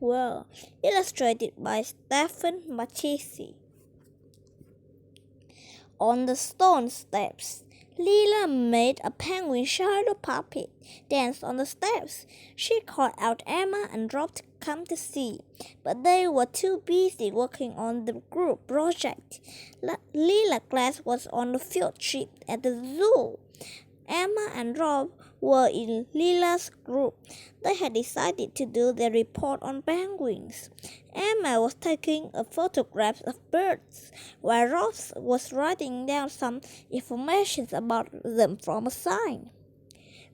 world, illustrated by Stephen Mattisi. On the stone steps, Lila made a penguin shadow puppet dance on the steps. She called out Emma and Rob to come to see, but they were too busy working on the group project. Lila's class was on a field trip at the zoo. Emma and Rob were in Lila's group. They had decided to do their report on penguins. Emma was taking a photograph of birds, while Rob was writing down some information about them from a sign.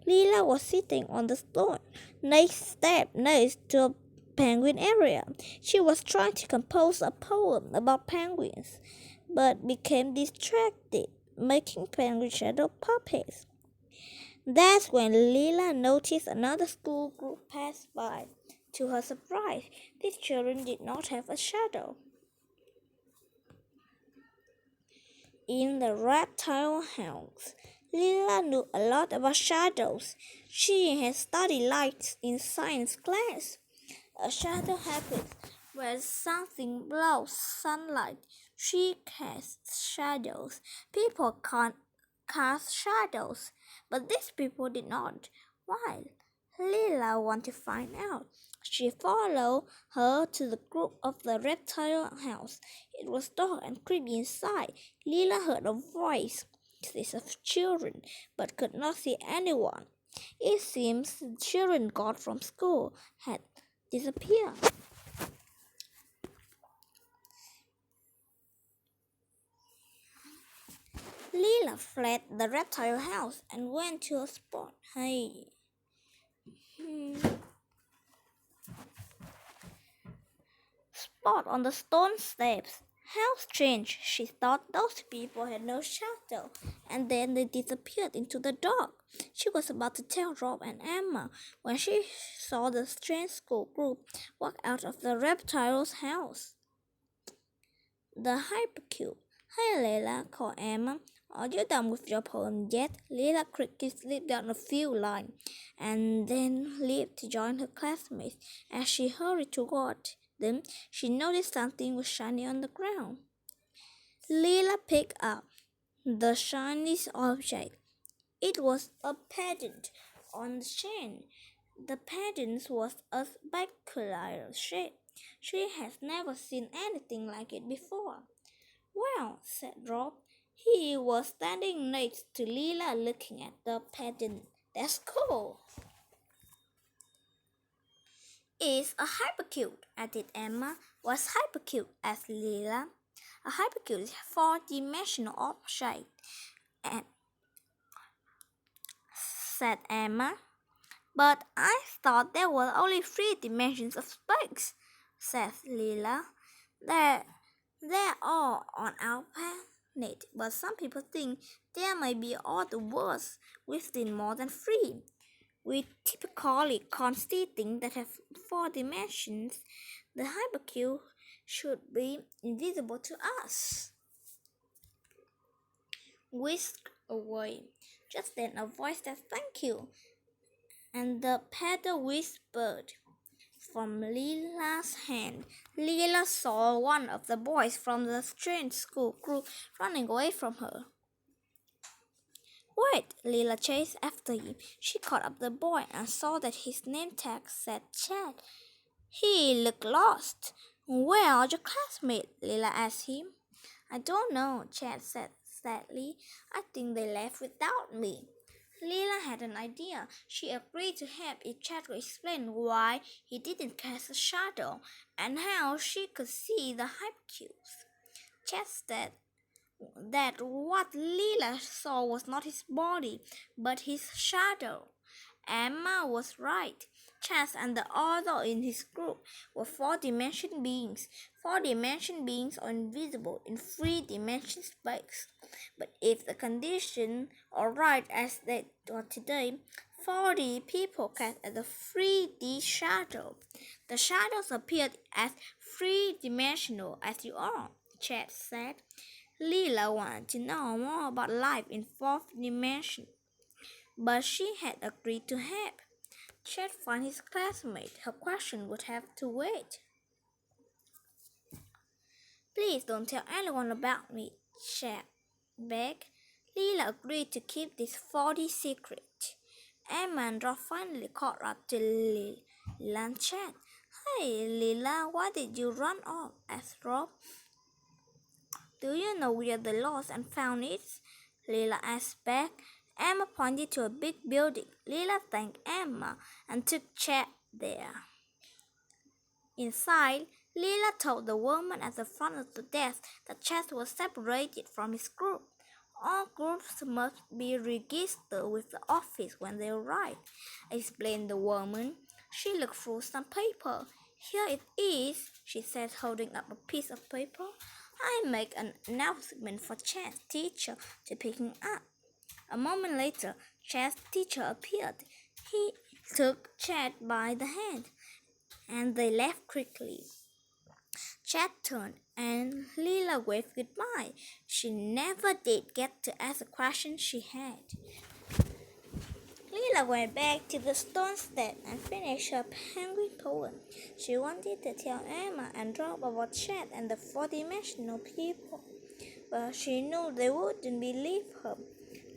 Lila was sitting on the stone next to a penguin area. She was trying to compose a poem about penguins, but became distracted, making penguin shadow puppets. That's when Lila noticed another school group pass by. To her surprise, these children did not have a shadow. In the reptile house, Lila knew a lot about shadows. She had studied light in science class. A shadow happens when something blocks sunlight. She casts shadows. People can't cast shadows, but these people did not. Why? Lila wanted to find out. She followed her to the group of the reptile house. It was dark and creepy inside. Lila heard a voice of children, but could not see anyone. It seems the children got from school had disappeared. Lila fled the reptile house and went to a spot. Spot on the stone steps. How strange, she thought. Those people had no shadow, and then they disappeared into the dark. She was about to tell Rob and Emma when she saw the strange school group walk out of the reptile's house. The hypercube. Hey Leila, called Emma. Are you done with your poem yet? Leila quickly slipped down a few lines and then leaped to join her classmates. As she hurried toward them, she noticed something was shiny on the ground. Leila picked up the shiny object. It was a pendant on the chain. The pendant was a specular shape. She has never seen anything like it before. Well, said Rob. He was standing next to Lila looking at the pendant. That's cool. It's a hypercube, added Emma. What's hypercube? asked Lila. A hypercube is a four-dimensional object, said Emma. But I thought there were only 3 dimensions of space, said Lila. They're all on our planet, but some people think there may be other worlds within more than 3. We typically can't see things that have 4 dimensions. The hypercube should be invisible to us. Whisked away. Just then a voice said, "Thank you," and the pedal whispered from Lila's hand. Lila saw one of the boys from the strange school group running away from her. Wait! Lila chased after him. She caught up the boy and saw that his name tag said Chad. He looked lost. Where are your classmates? Lila asked him. I don't know, Chad said sadly. I think they left without me. Lila had an idea. She agreed to help if Chad would explain why he didn't cast a shadow and how she could see the hypercubes. Chad said that what Lila saw was not his body, but his shadow. Emma was right. Chad and the other in his group were 4-dimension beings. 4-dimension beings are invisible in 3-dimension space. But if the conditions are right as they are today, 4D people cast as a 3D shadow. The shadows appeared as 3-dimensional as you are, Chad said. Lila wanted to know more about life in 4th dimension, but she had agreed to help. Chad found his classmate. Her question would have to wait. Please don't tell anyone about me, Chad begged. Leela agreed to keep this forty secret. Emma and Rob finally caught up to Leela and Chad. Hey, Leela, why did you run off? Asked Rob. Do you know where the lost and found is? Leela asked back. Emma pointed to a big building. Leela thanked Emma and took Chad there. Inside, Leela told the woman at the front of the desk that Chad was separated from his group. All groups must be registered with the office when they arrive, explained the woman. She looked through some paper. Here it is, she said, holding up a piece of paper. I make an announcement for Chad's teacher to pick him up. A moment later, Chad's teacher appeared. He took Chad by the hand, and they left quickly. Chad turned and Leela waved goodbye. She never did get to ask a question she had. Leela went back to the stone step and finished her penguin poem. She wanted to tell Emma and Rob about Chad and the four-dimensional people, but she knew they wouldn't believe her.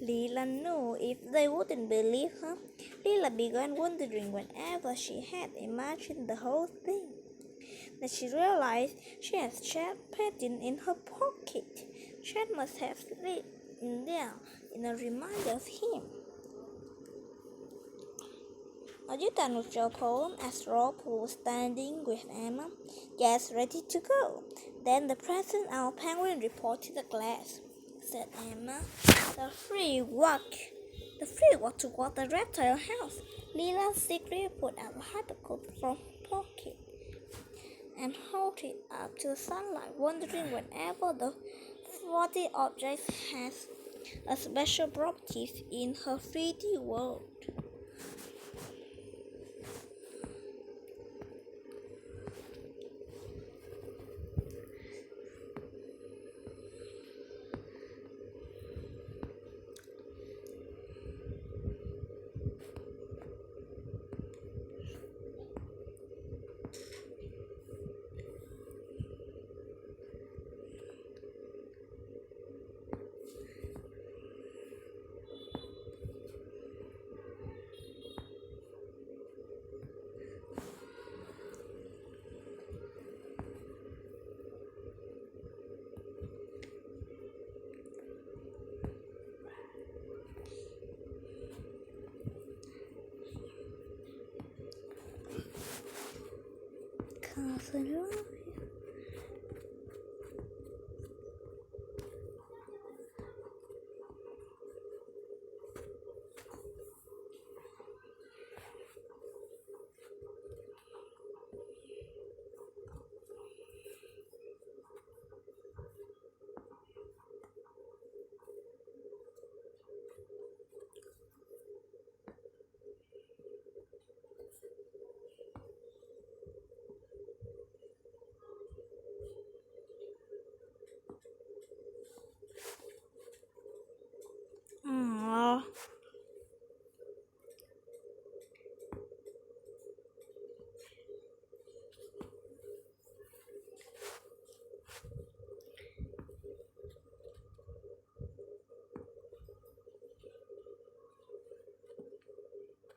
Leela knew if they wouldn't believe her. Leela began wondering whenever she had imagined the whole thing. Then she realized she had Chad's painting in her pocket. Chad must have slid in there in a reminder of him. Are you done with your poem? Asked Rob, who was standing with Emma. Yes, ready to go. Then the present our penguin report to the class, said Emma. The three walked toward the reptile house. Leela secretly pulled out a hypercoat from her pocket and held it up to the sunlight, wondering whenever the 40 object has a special properties in her 3D world. Castle